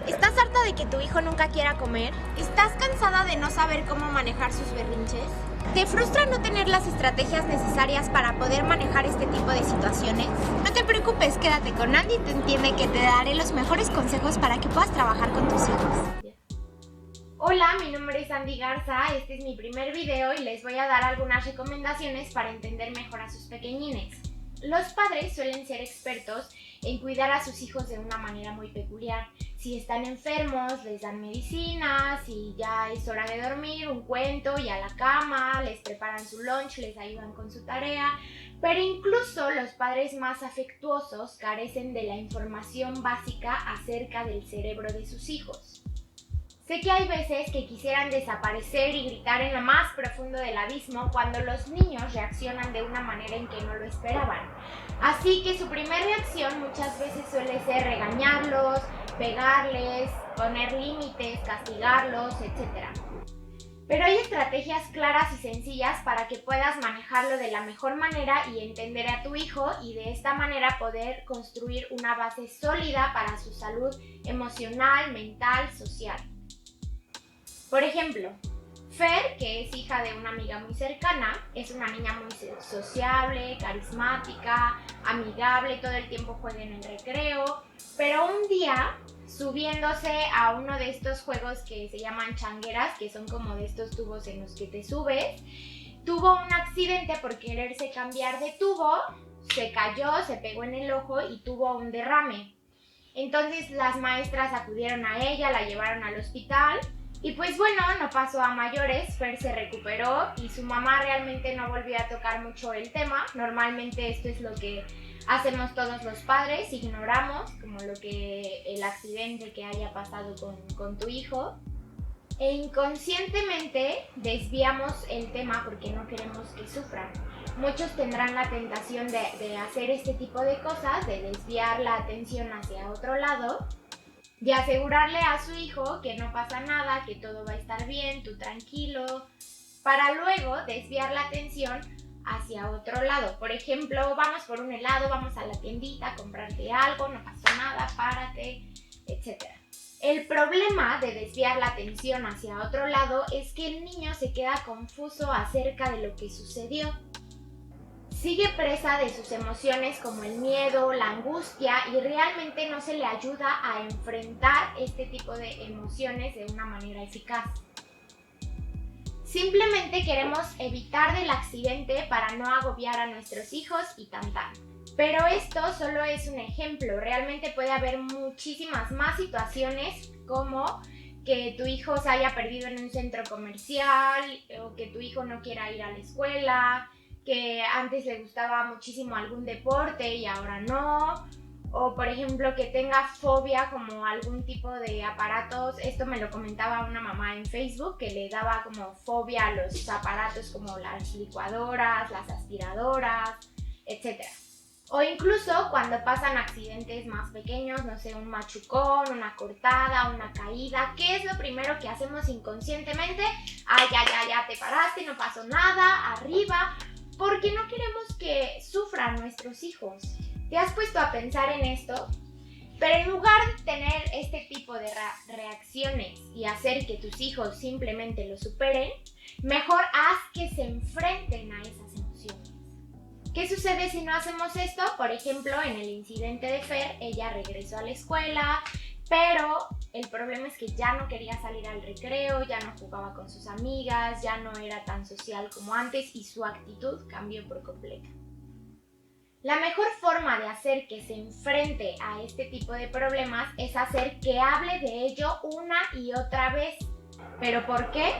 ¿Estás harta de que tu hijo nunca quiera comer? ¿Estás cansada de no saber cómo manejar sus berrinches? ¿Te frustra no tener las estrategias necesarias para poder manejar este tipo de situaciones? No te preocupes, quédate con Andy Te Entiende, que te daré los mejores consejos para que puedas trabajar con tus hijos. Hola, mi nombre es Andy Garza, este es mi primer video y les voy a dar algunas recomendaciones para entender mejor a sus pequeñines. Los padres suelen ser expertos en cuidar a sus hijos de una manera muy peculiar. Si están enfermos, les dan medicinas, si ya es hora de dormir, un cuento y a la cama, les preparan su lunch, les ayudan con su tarea. Pero incluso los padres más afectuosos carecen de la información básica acerca del cerebro de sus hijos. Sé que hay veces que quisieran desaparecer y gritar en lo más profundo del abismo cuando los niños reaccionan de una manera en que no lo esperaban. Así que su primera reacción muchas veces suele ser regañarlos, pegarles, poner límites, castigarlos, etc. Pero hay estrategias claras y sencillas para que puedas manejarlo de la mejor manera y entender a tu hijo y de esta manera poder construir una base sólida para su salud emocional, mental, social. Por ejemplo, Fer, que es hija de una amiga muy cercana, es una niña muy sociable, carismática, amigable, todo el tiempo juega en el recreo, pero un día, subiéndose a uno de estos juegos que se llaman changueras, que son como de estos tubos en los que te subes, tuvo un accidente por quererse cambiar de tubo, se cayó, se pegó en el ojo y tuvo un derrame. Entonces las maestras acudieron a ella, la llevaron al hospital. Y pues bueno, no pasó a mayores, Fer se recuperó y su mamá realmente no volvió a tocar mucho el tema. Normalmente esto es lo que hacemos todos los padres, ignoramos como el accidente que haya pasado con tu hijo. E inconscientemente desviamos el tema porque no queremos que sufran. Muchos tendrán la tentación de hacer este tipo de cosas, de desviar la atención hacia otro lado, de asegurarle a su hijo que no pasa nada, que todo va a estar bien, tú tranquilo, para luego desviar la atención hacia otro lado. Por ejemplo, vamos por un helado, vamos a la tiendita a comprarte algo, no pasó nada, párate, etc. El problema de desviar la atención hacia otro lado es que el niño se queda confuso acerca de lo que sucedió. Sigue presa de sus emociones como el miedo, la angustia y realmente no se le ayuda a enfrentar este tipo de emociones de una manera eficaz. Simplemente queremos evitar del accidente para no agobiar a nuestros hijos y tan. Pero esto solo es un ejemplo, realmente puede haber muchísimas más situaciones como que tu hijo se haya perdido en un centro comercial o que tu hijo no quiera ir a la escuela, que antes le gustaba muchísimo algún deporte y ahora no, o por ejemplo que tenga fobia como algún tipo de aparatos. Esto me lo comentaba una mamá en Facebook, que le daba como fobia a los aparatos como las licuadoras, las aspiradoras, etc. O incluso cuando pasan accidentes más pequeños, no sé, un machucón, una cortada, una caída, ¿qué es lo primero que hacemos inconscientemente? Ay, ya te paraste, no pasó nada, arriba, porque no queremos que sufran nuestros hijos. ¿Te has puesto a pensar en esto? Pero en lugar de tener este tipo de reacciones y hacer que tus hijos simplemente lo superen, mejor haz que se enfrenten a esas emociones. ¿Qué sucede si no hacemos esto? Por ejemplo, en el incidente de Fer, ella regresó a la escuela, pero el problema es que ya no quería salir al recreo, ya no jugaba con sus amigas, ya no era tan social como antes y su actitud cambió por completo. La mejor forma de hacer que se enfrente a este tipo de problemas es hacer que hable de ello una y otra vez. ¿Pero por qué?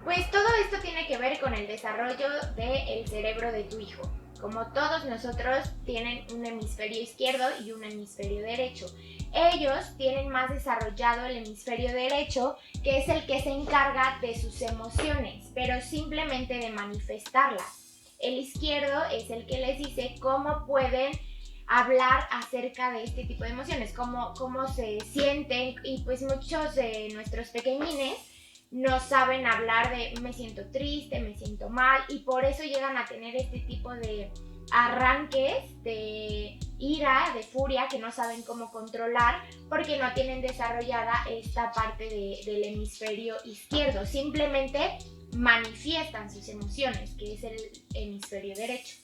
Pues todo esto tiene que ver con el desarrollo del cerebro de tu hijo. Como todos nosotros, tienen un hemisferio izquierdo y un hemisferio derecho. Ellos tienen más desarrollado el hemisferio derecho, que es el que se encarga de sus emociones, pero simplemente de manifestarlas. El izquierdo es el que les dice cómo pueden hablar acerca de este tipo de emociones, cómo se sienten, y pues muchos de nuestros pequeñines no saben hablar de me siento triste, me siento mal, y por eso llegan a tener este tipo de arranques de ira, de furia, que no saben cómo controlar porque no tienen desarrollada esta parte del hemisferio izquierdo. Simplemente manifiestan sus emociones, que es el hemisferio derecho.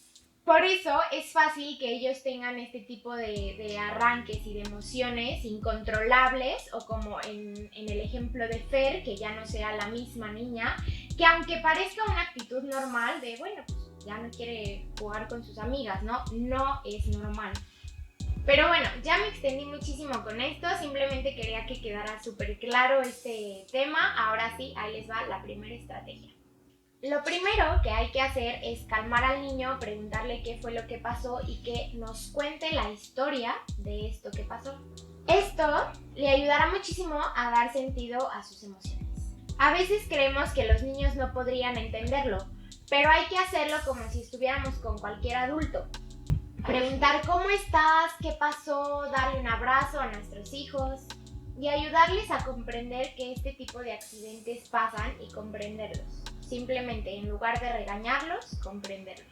Por eso es fácil que ellos tengan este tipo de arranques y de emociones incontrolables, o como en el ejemplo de Fer, que ya no sea la misma niña, que aunque parezca una actitud normal de, bueno, pues ya no quiere jugar con sus amigas, ¿no? No es normal. Pero bueno, ya me extendí muchísimo con esto, simplemente quería que quedara súper claro este tema. Ahora sí, ahí les va la primera estrategia. Lo primero que hay que hacer es calmar al niño, preguntarle qué fue lo que pasó y que nos cuente la historia de esto que pasó. Esto le ayudará muchísimo a dar sentido a sus emociones. A veces creemos que los niños no podrían entenderlo, pero hay que hacerlo como si estuviéramos con cualquier adulto. Preguntar cómo estás, qué pasó, darle un abrazo a nuestros hijos y ayudarles a comprender que este tipo de accidentes pasan y comprenderlos. Simplemente, en lugar de regañarlos, comprenderlos.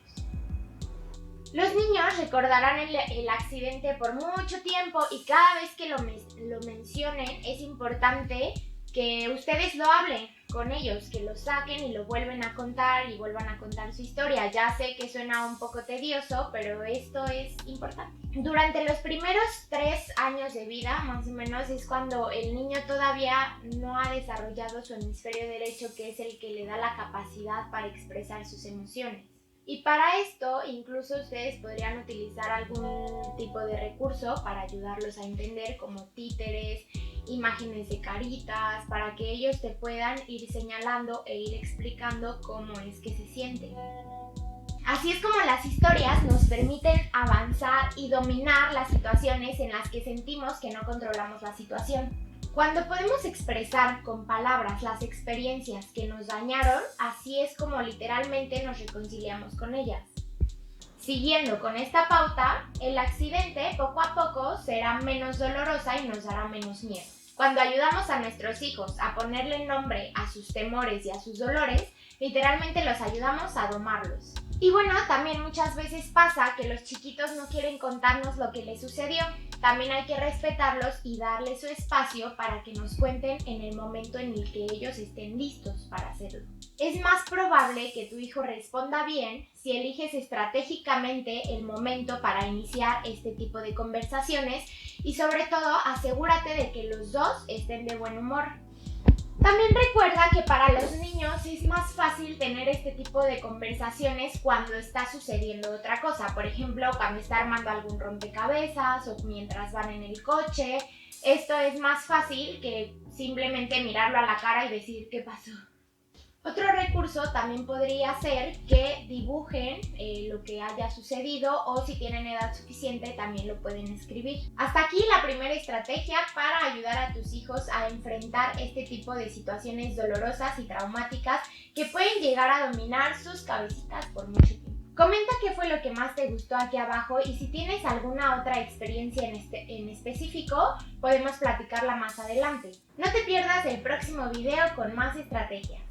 Los niños recordarán el accidente por mucho tiempo y cada vez que lo mencionen es importante que ustedes lo hablen con ellos, que lo saquen y lo vuelvan a contar y vuelvan a contar su historia. Ya sé que suena un poco tedioso, pero esto es importante. Durante los primeros 3 años de vida, más o menos, es cuando el niño todavía no ha desarrollado su hemisferio derecho, que es el que le da la capacidad para expresar sus emociones. Y para esto, incluso ustedes podrían utilizar algún tipo de recurso para ayudarlos a entender, como títeres, imágenes de caritas, para que ellos te puedan ir señalando e ir explicando cómo es que se sienten. Así es como las historias nos permiten avanzar y dominar las situaciones en las que sentimos que no controlamos la situación. Cuando podemos expresar con palabras las experiencias que nos dañaron, así es como literalmente nos reconciliamos con ellas. Siguiendo con esta pauta, el accidente poco a poco será menos dolorosa y nos dará menos miedo. Cuando ayudamos a nuestros hijos a ponerle nombre a sus temores y a sus dolores, literalmente los ayudamos a domarlos. Y bueno, también muchas veces pasa que los chiquitos no quieren contarnos lo que les sucedió. También hay que respetarlos y darles su espacio para que nos cuenten en el momento en el que ellos estén listos para hacerlo. Es más probable que tu hijo responda bien si eliges estratégicamente el momento para iniciar este tipo de conversaciones y sobre todo asegúrate de que los dos estén de buen humor. También recuerda que para los niños es más fácil tener este tipo de conversaciones cuando está sucediendo otra cosa. Por ejemplo, cuando está armando algún rompecabezas o mientras van en el coche. Esto es más fácil que simplemente mirarlo a la cara y decir ¿qué pasó? Otro recurso también podría ser que dibujen lo que haya sucedido, o si tienen edad suficiente también lo pueden escribir. Hasta aquí la primera estrategia para ayudar a tus hijos a enfrentar este tipo de situaciones dolorosas y traumáticas que pueden llegar a dominar sus cabecitas por mucho tiempo. Comenta qué fue lo que más te gustó aquí abajo y si tienes alguna otra experiencia en específico, podemos platicarla más adelante. No te pierdas el próximo video con más estrategias.